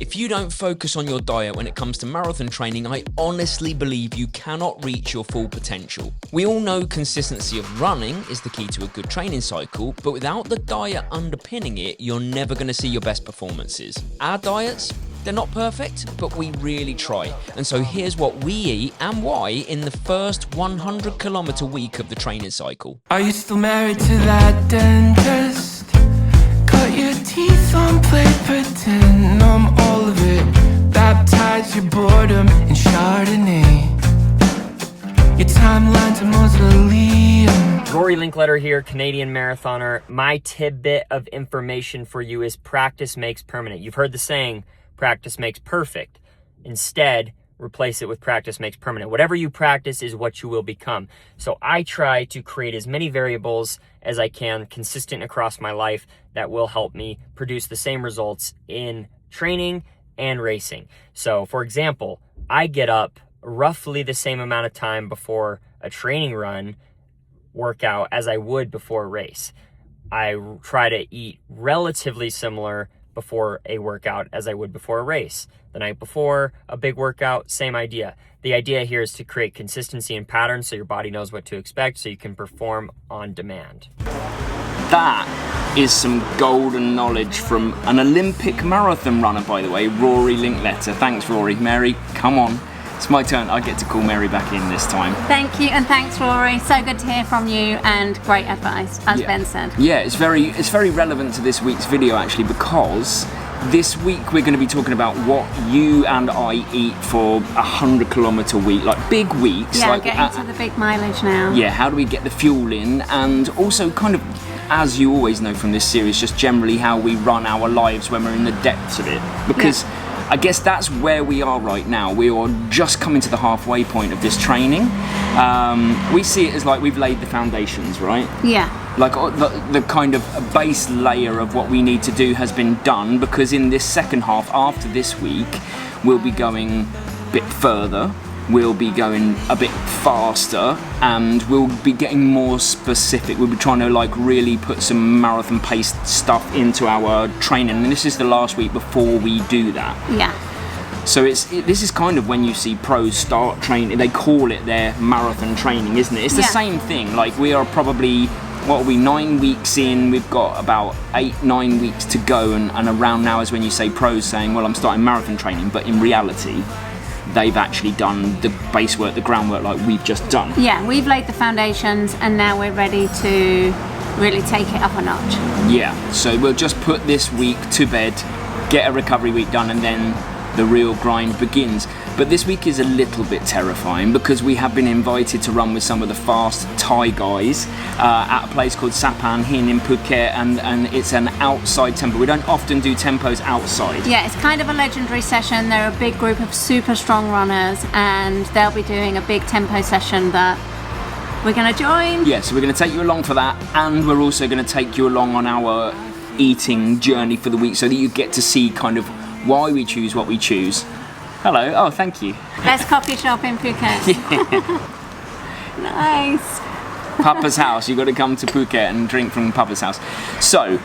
If you don't focus on your diet when it comes to marathon training, I honestly believe you cannot reach your full potential. We all know consistency of running is the key to a good training cycle, but without the diet underpinning it, you're never going to see your best performances. Our diets, they're not perfect, but we really try. And so here's what we eat and why in the first 100 kilometer week of the training cycle. Are you still married to that dentist? Cut your teeth on paper tin, numb all of it. Baptize your boredom in Chardonnay. Your timeline's a mausoleum. Rory Linkletter here, Canadian marathoner. My tidbit of information for you is practice makes permanent. You've heard the saying, practice makes perfect. Instead, replace it with practice makes permanent. Whatever you practice is what you will become. So I try to create as many variables as I can, consistent across my life, that will help me produce the same results in training and racing. So for example, I get up roughly the same amount of time before a training run workout as I would before a race. I try to eat relatively similar before a workout as I would before a race. The night before a big workout, same idea. The idea here is to create consistency and patterns so your body knows what to expect so you can perform on demand. That is some golden knowledge from an Olympic marathon runner, by the way, Rory Linkletter. Thanks, Rory. Mary, come on. It's my turn. I get to call Mary back in this time. Thank you, and thanks, Rory. So good to hear from you, and great advice, as Ben said. Yeah, it's very relevant to this week's video, actually, because this week we're going to be talking about what you and I eat for 100 kilometer week, like big weeks. Yeah, like, getting to the big mileage now. Yeah, how do we get the fuel in, and also kind of, as you always know from this series, just generally how we run our lives when we're in the depths of it, because I guess that's where we are right now. We are just coming to the halfway point of this training. We see it as like we've laid the foundations, right? Yeah. Like the kind of base layer of what we need to do has been done, because in this second half, after this week, we'll be going a bit further. We'll be going a bit faster, and we'll be getting more specific. We'll be trying to like really put some marathon pace stuff into our training, and this is the last week before we do that. Yeah. So this is kind of when you see pros start training, they call it their marathon training, isn't it? It's the same thing. Like, we are probably, 9 weeks in, we've got about 8-9 weeks to go, and around now is when you say pros saying, well, I'm starting marathon training, but in reality, they've actually done the base work, the groundwork, like we've just done. Yeah, we've laid the foundations, and now we're ready to really take it up a notch. Yeah, so we'll just put this week to bed, get a recovery week done, and then the real grind begins. But this week is a little bit terrifying, because we have been invited to run with some of the fast Thai guys at a place called Sapan Hin in Phuket, and it's an outside tempo. We don't often do tempos outside. Yeah, it's kind of a legendary session. They're a big group of super strong runners, and they'll be doing a big tempo session that we're going to join. Yeah, so we're going to take you along for that, and we're also going to take you along on our eating journey for the week, so that you get to see kind of why we choose what we choose. Hello. Oh, thank you. Best coffee shop in Phuket. Yeah. Nice. Papa's house. You've got to come to Phuket and drink from Papa's house. So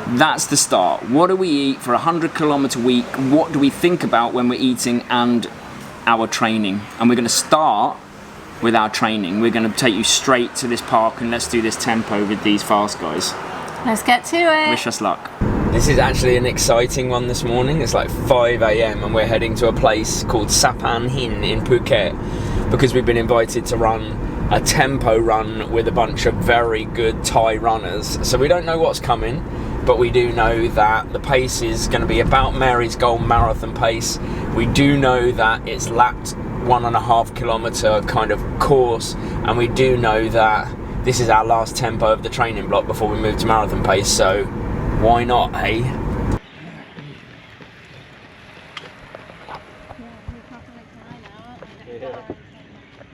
that's the start. What do we eat for 100 kilometer week? What do we think about when we're eating and our training? And we're going to start with our training. We're going to take you straight to this park, and let's do this tempo with these fast guys. Let's get to it. Wish us luck. This is actually an exciting one this morning. It's like 5 a.m. and we're heading to a place called Sapan Hin in Phuket, because we've been invited to run a tempo run with a bunch of very good Thai runners. So we don't know what's coming, but we do know that the pace is going to be about Mary's goal marathon pace. We do know that it's lapped 1.5 kilometer kind of course, and we do know that this is our last tempo of the training block before we move to marathon pace. So why not, eh?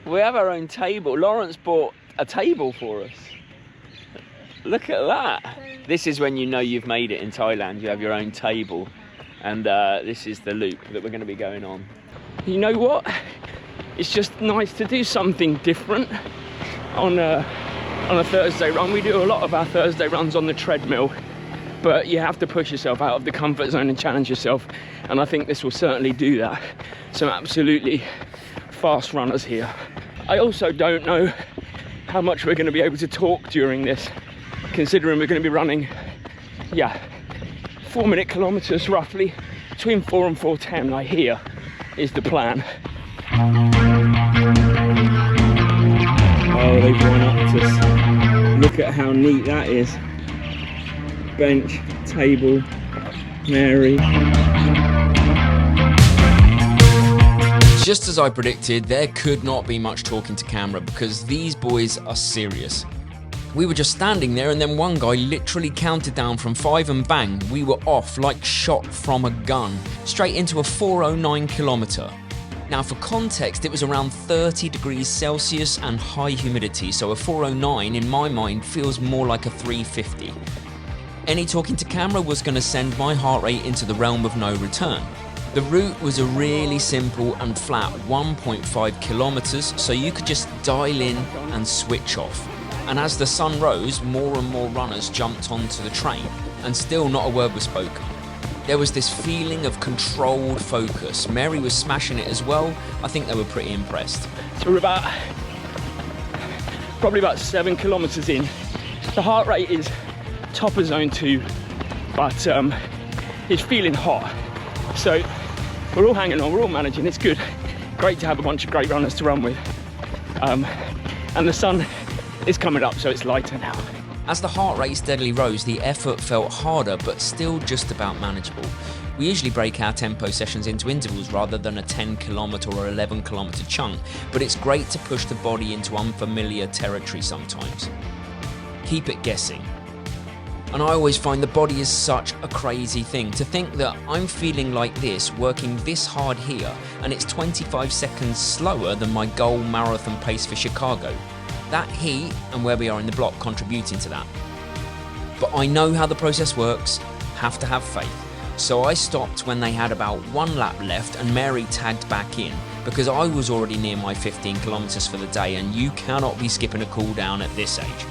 We have our own table. Lawrence bought a table for us. Look at that. This is when you know you've made it in Thailand. You have your own table. And this is the loop that we're going to be going on. You know what? It's just nice to do something different on a Thursday run. We do a lot of our Thursday runs on the treadmill. but you have to push yourself out of the comfort zone and challenge yourself, and I think this will certainly do that. Some absolutely fast runners here. I also don't know how much we're going to be able to talk during this, considering we're going to be running 4-minute kilometers roughly, between 4 and 4:10 I hear is the plan. Oh, they've run up to us. Look at how neat that is. Bench, table, Mary. Just as I predicted, there could not be much talking to camera because these boys are serious. We were just standing there and then one guy literally counted down from 5 and bang, we were off like shot from a gun, straight into a 4:09 kilometre. Now for context, it was around 30 degrees Celsius and high humidity, so a 4:09 in my mind feels more like a 3:50. Any talking to camera was going to send my heart rate into the realm of no return. The route was a really simple and flat 1.5 kilometres, so you could just dial in and switch off. And as the sun rose, more and more runners jumped onto the train, and still not a word was spoken. There was this feeling of controlled focus. Mary was smashing it as well. I think they were pretty impressed. So we're probably about 7 kilometres in. The heart rate is top of zone 2, but it's feeling hot. So we're all hanging on, we're all managing, it's good. Great to have a bunch of great runners to run with. And the sun is coming up, so it's lighter now. As the heart rate steadily rose, the effort felt harder, but still just about manageable. We usually break our tempo sessions into intervals rather than a 10 kilometre or 11 kilometre chunk, but it's great to push the body into unfamiliar territory sometimes. Keep it guessing. And I always find the body is such a crazy thing. To think that I'm feeling like this, working this hard here, and it's 25 seconds slower than my goal marathon pace for Chicago. That heat and where we are in the block contributing to that. But I know how the process works, have to have faith. So I stopped when they had about 1 lap left and Mary tagged back in because I was already near my 15 kilometres for the day, and you cannot be skipping a cool down at this age.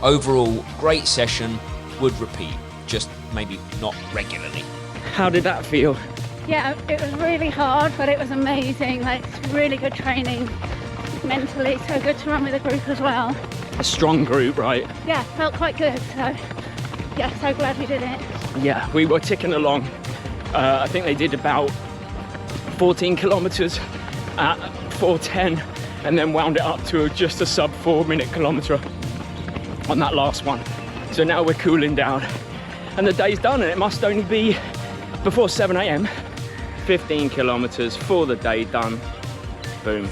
Overall, great session, would repeat, just maybe not regularly. How did that feel? Yeah, it was really hard, but it was amazing. Like, it's really good training mentally, so good to run with a group as well. A strong group, right? Yeah, felt quite good, so yeah, so glad we did it. Yeah, we were ticking along. I think they did about 14 kilometres at 4:10 and then wound it up to just a sub 4-minute kilometre on that last one. So now we're cooling down and the day's done, and it must only be before 7 a.m. 15 kilometres for the day done. Boom.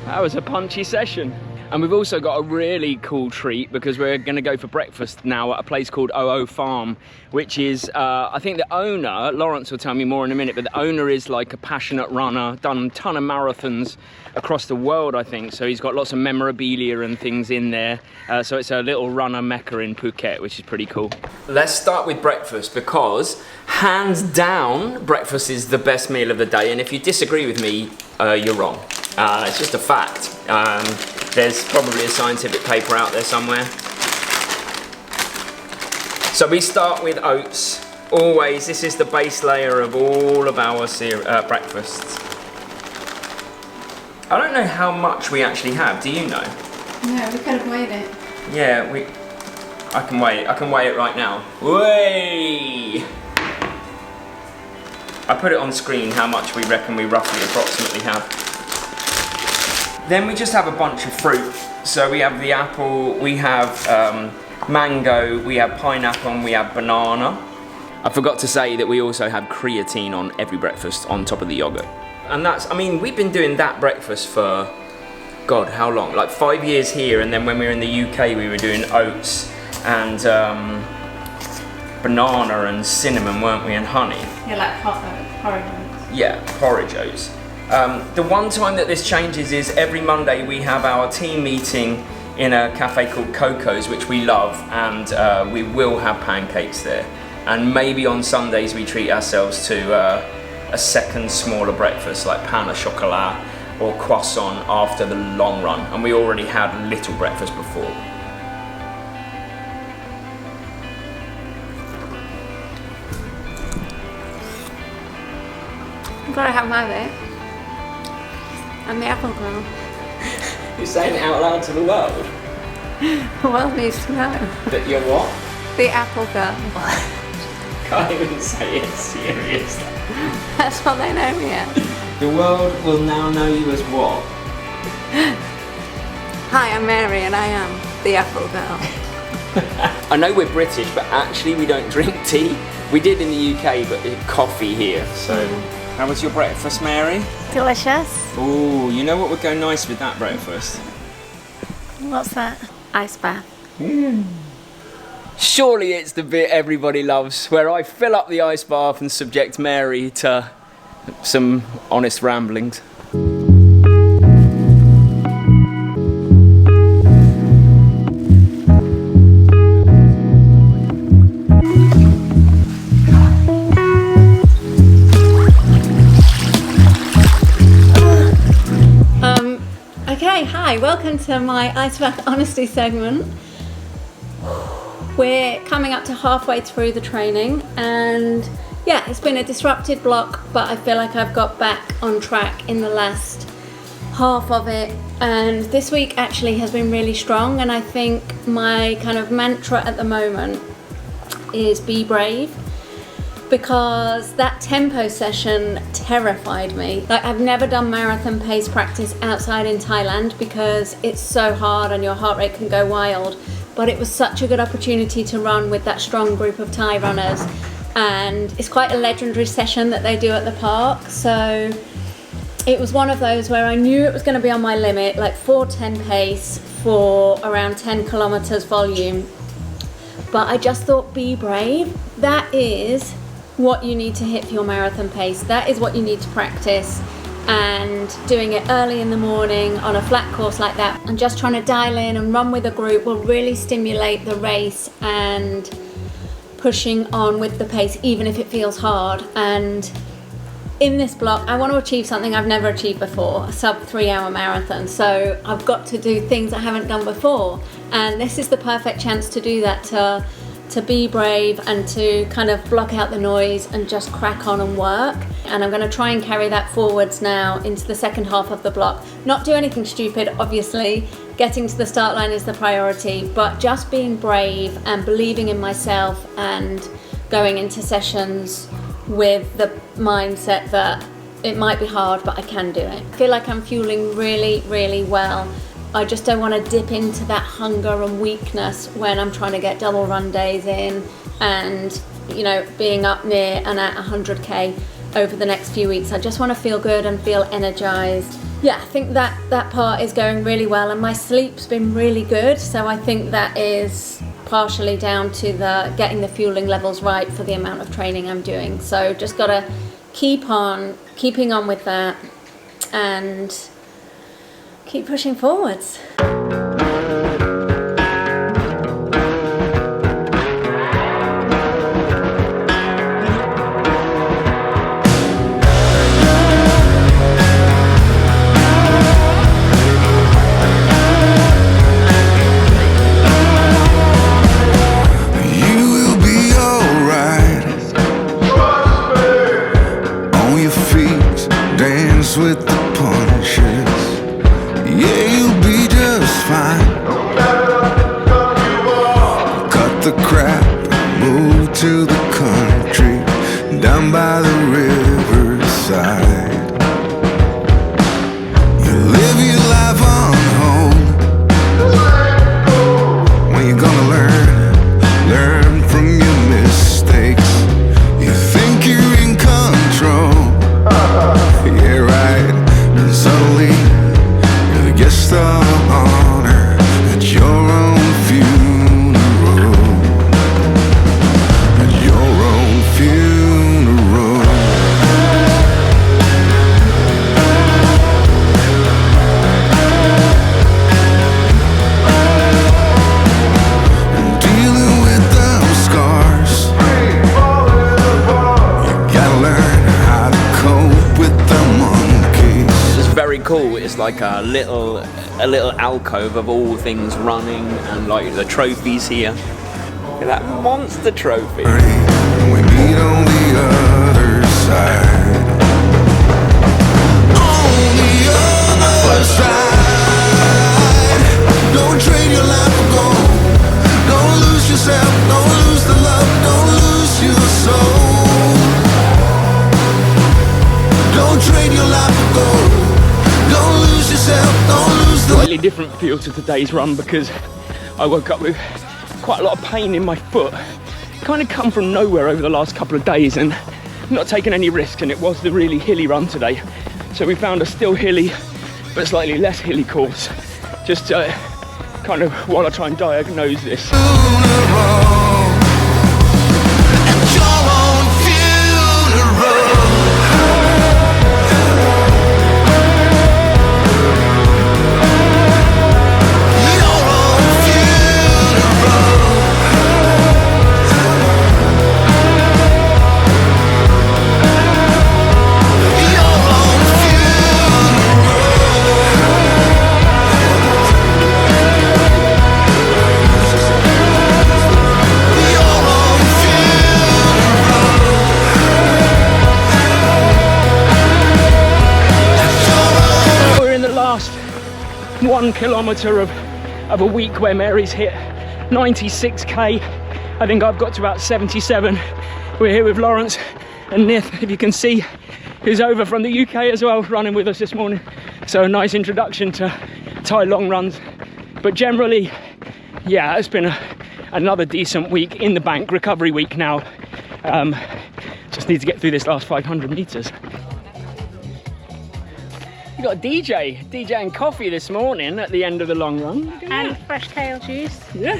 That was a punchy session. And we've also got a really cool treat because we're going to go for breakfast now at a place called OO Farm, which is, I think the owner, Lawrence will tell me more in a minute, but the owner is like a passionate runner, done a ton of marathons across the world, I think. So he's got lots of memorabilia and things in there. So it's a little runner mecca in Phuket, which is pretty cool. Let's start with breakfast because hands down, breakfast is the best meal of the day. And if you disagree with me, you're wrong. It's just a fact. There's probably a scientific paper out there somewhere. So we start with oats. Always, this is the base layer of all of our breakfasts. I don't know how much we actually have. Do you know? No, we could have weighed it. Yeah, I can weigh it. I can weigh it right now. Way! I put it on screen how much we reckon we roughly approximately have. Then we just have a bunch of fruit. So we have the apple, we have mango, we have pineapple, and we have banana. I forgot to say that we also have creatine on every breakfast on top of the yogurt. And that's, I mean, we've been doing that breakfast for, God, how long? Like 5 years here, and then when we were in the UK, we were doing oats and banana and cinnamon, weren't we, and honey. Yeah, like porridge oats. Yeah, porridge oats. The one time that this changes is every Monday we have our team meeting in a cafe called Coco's, which we love, and we will have pancakes there. And maybe on Sundays we treat ourselves to a second smaller breakfast like pain au chocolat or croissant after the long run. And we already had little breakfast before. I've got to have my bit. I'm the apple girl. You're saying it out loud to the world? The world needs to know. That you're what? The apple girl. Can't even say it seriously. That's what they know me as. The world will now know you as what? Hi, I'm Mary and I am the apple girl. I know we're British, but actually we don't drink tea. We did in the UK, but coffee here. So, how was your breakfast, Mary? Delicious. Ooh, you know what would go nice with that breakfast? What's that? Ice bath. Surely it's the bit everybody loves, where I fill up the ice bath and subject Mary to some honest ramblings. Okay, hi, welcome to my Ice Bath Honesty segment. We're coming up to halfway through the training and yeah, it's been a disrupted block, but I feel like I've got back on track in the last half of it, and this week actually has been really strong, and I think my kind of mantra at the moment is be brave, because that tempo session terrified me. Like, I've never done marathon pace practice outside in Thailand because it's so hard and your heart rate can go wild, but it was such a good opportunity to run with that strong group of Thai runners, and it's quite a legendary session that they do at the park. So it was one of those where I knew it was going to be on my limit, like 4:10 pace for around 10 kilometers volume, but I just thought, be brave. That is what you need to hit for your marathon pace. That is what you need to practice, and doing it early in the morning on a flat course like that and just trying to dial in and run with a group will really stimulate the race and pushing on with the pace even if it feels hard. And in this block I want to achieve something I've never achieved before, a sub 3-hour marathon, so I've got to do things I haven't done before, and this is the perfect chance to do that, to be brave and to kind of block out the noise and just crack on and work. And I'm going to try and carry that forwards now into the second half of the block. Not do anything stupid, obviously. Getting to the start line is the priority, but just being brave and believing in myself and going into sessions with the mindset that it might be hard, but I can do it. I feel like I'm fueling really, really well. I just don't want to dip into that hunger and weakness when I'm trying to get double run days in and, you know, being up near and at 100k over the next few weeks. I just want to feel good and feel energized. Yeah, I think that part is going really well, and my sleep's been really good, so I think that is partially down to the getting the fueling levels right for the amount of training I'm doing. So just gotta keeping on with that and keep pushing forwards. With the punches, yeah, you'll be just fine. Cut the crap, move to the country, down by the riverside. You live your life on hold. When you gonna learn from your mistakes? You think you're in control. Yeah, right. And suddenly you're the guest of honor at your own funeral. At your own funeral. And dealing with them scars, you gotta learn how to cope with the monkeys. It's very cool. It's like a little alcove of all things running, and like the trophies here. Look at that monster trophy. We meet on the other side. slightly different feel to today's run because I woke up with quite a lot of pain in my foot. Kind of come from nowhere over the last couple of days and not taken any risks, and it was the really hilly run today. So we found a still hilly but slightly less hilly course, just kind of while I try and diagnose this. We're in the last 1 kilometre of a week where Mary's hit 96k. I think I've got to about 77. We're here with Lawrence and Nith, if you can see, who's over from the UK as well, running with us this morning. So a nice introduction to Thai long runs. But generally, yeah, it's been another decent week in the bank, recovery week now. Just need to get through this last 500 metres. You got a DJing coffee this morning at the end of the long run. And fresh kale juice. Yeah.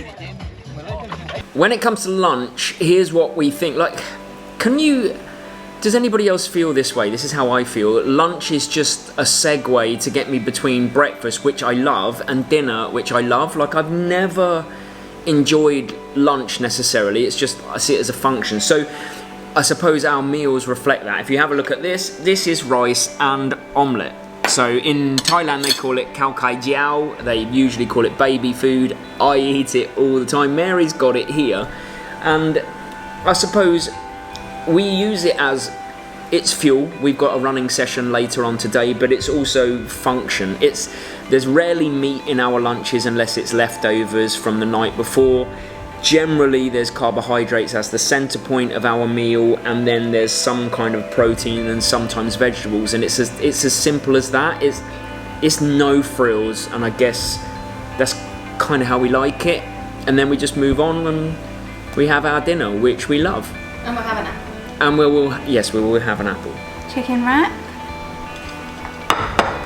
When it comes to lunch, here's what we think. Like, does anybody else feel this way? This is how I feel. Lunch is just a segue to get me between breakfast, which I love, and dinner, which I love. Like, I've never enjoyed lunch necessarily. It's just, I see it as a function. So I suppose our meals reflect that. If you have a look at this is rice and omelette. So in Thailand they call it khao kai jiao. They usually call it baby food. I eat it all the time. Mary's got it here. And I suppose we use it as it's fuel. We've got a running session later on today, but it's also function. There's rarely meat in our lunches unless it's leftovers from the night before. Generally there's carbohydrates as the center point of our meal, and then there's some kind of protein and sometimes vegetables, and it's as simple as that. It's no frills, and I guess that's kind of how we like it. And then we just move on and we have our dinner, which we love. And we'll have an apple. And we will have an apple. Chicken wrap.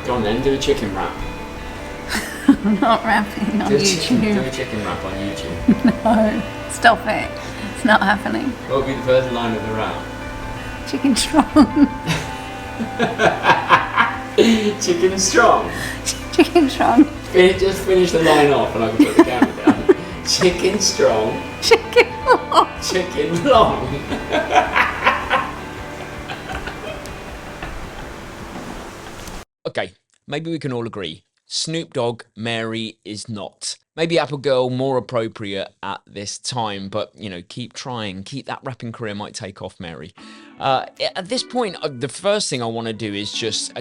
Go on then, do a chicken wrap. I'm not rapping on YouTube. Do a chicken wrap on YouTube. No, stop it. It's not happening. What will be the first line of the rap? Chicken strong. Chicken strong. Chicken strong. Just finish the line off and I can put the camera down. Chicken strong. Chicken long. Chicken long. Okay, maybe we can all agree. Snoop Dogg, Mary is not. Maybe Apple Girl more appropriate at this time, but, you know, keep trying. Keep that rapping career might take off, Mary. At this point, the first thing I want to do is just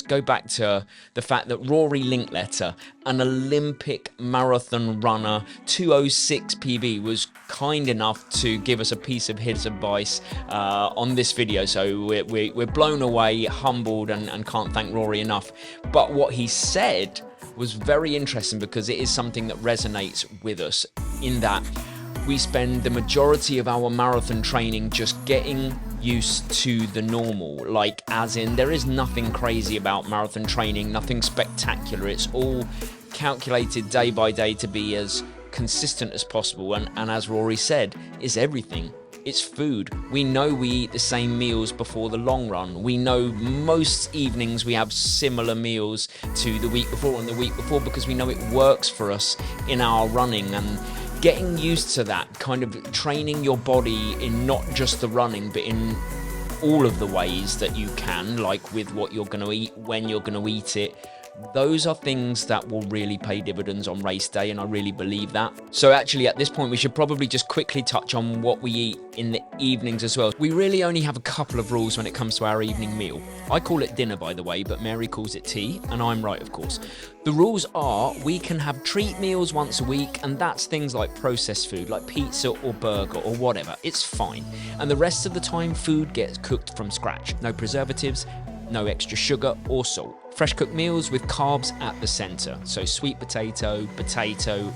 go back to the fact that Rory Linkletter, an Olympic marathon runner, 2:06 PB, was kind enough to give us a piece of his advice on this video. So we're blown away, humbled, and can't thank Rory enough. But what he said was very interesting because it is something that resonates with us, in that we spend the majority of our marathon training just getting used to the normal. Like, as in, there is nothing crazy about marathon training, nothing spectacular. It's all calculated day by day to be as consistent as possible. And as Rory said, it's everything. It's food. We know we eat the same meals before the long run. We know most evenings we have similar meals to the week before and the week before because we know it works for us in our running. And getting used to that, kind of training your body in not just the running, but in all of the ways that you can, like with what you're going to eat, when you're going to eat it. Those are things that will really pay dividends on race day, and I really believe that. So actually at this point we should probably just quickly touch on what we eat in the evenings as well. We really only have a couple of rules when it comes to our evening meal. I call it dinner, by the way, but Mary calls it tea, and I'm right, of course. The rules are we can have treat meals once a week, and that's things like processed food, like pizza or burger or whatever. It's fine. And the rest of the time food gets cooked from scratch. No preservatives, no extra sugar or salt. Fresh cooked meals with carbs at the center. So sweet potato,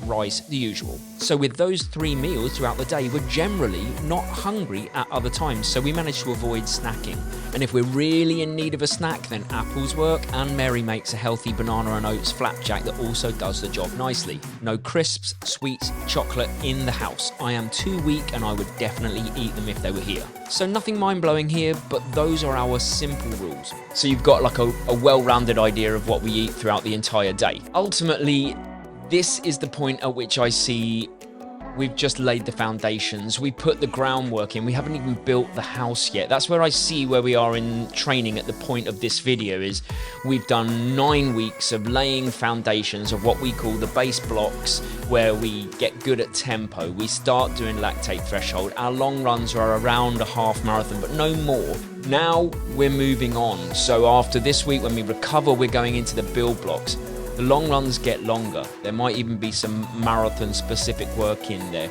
rice, the usual. So with those 3 meals throughout the day, we're generally not hungry at other times. So we manage to avoid snacking. And if we're really in need of a snack, then apples work, and Mary makes a healthy banana and oats flapjack that also does the job nicely. No crisps, sweets, chocolate in the house. I am too weak and I would definitely eat them if they were here. So nothing mind-blowing here, but those are our simple rules. So you've got like a well-rounded idea of what we eat throughout the entire day. Ultimately, this is the point at which I see we've just laid the foundations. We put the groundwork in. We haven't even built the house yet. That's where I see where we are in training at the point of this video is we've done 9 weeks of laying foundations of what we call the base blocks, where we get good at tempo. We start doing lactate threshold. Our long runs are around a half marathon, but no more. Now we're moving on. So after this week, when we recover, we're going into the build blocks. The long runs get longer. There might even be some marathon specific work in there.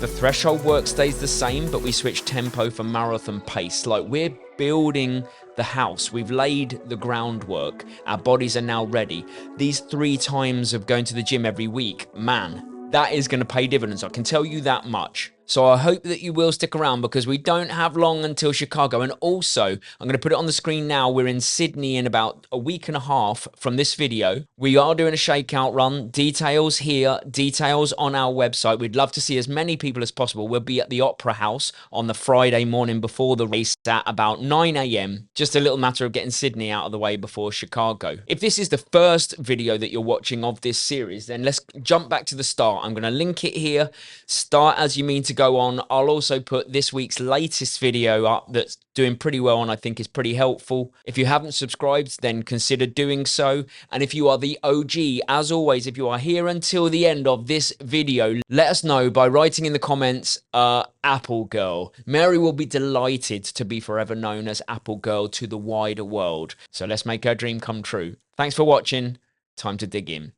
The threshold work stays the same, but we switch tempo for marathon pace. Like, we're building the house. We've laid the groundwork. Our bodies are now ready. These 3 times of going to the gym every week, man, that is going to pay dividends. I can tell you that much. So I hope that you will stick around, because we don't have long until Chicago. And also, I'm going to put it on the screen now. We're in Sydney in about a week and a half from this video. We are doing a shakeout run. Details here, details on our website. We'd love to see as many people as possible. We'll be at the Opera House on the Friday morning before the race at about 9 a.m. Just a little matter of getting Sydney out of the way before Chicago. If this is the first video that you're watching of this series, then let's jump back to the start. I'm going to link it here. Start as you mean to go on. I'll also put this week's latest video up that's doing pretty well and I think is pretty helpful. If you haven't subscribed, then consider doing so. And if you are the OG, as always, if you are here until the end of this video, let us know by writing in the comments, Apple Girl. Mary will be delighted to be forever known as Apple Girl to the wider world. So let's make her dream come true. Thanks for watching. Time to dig in.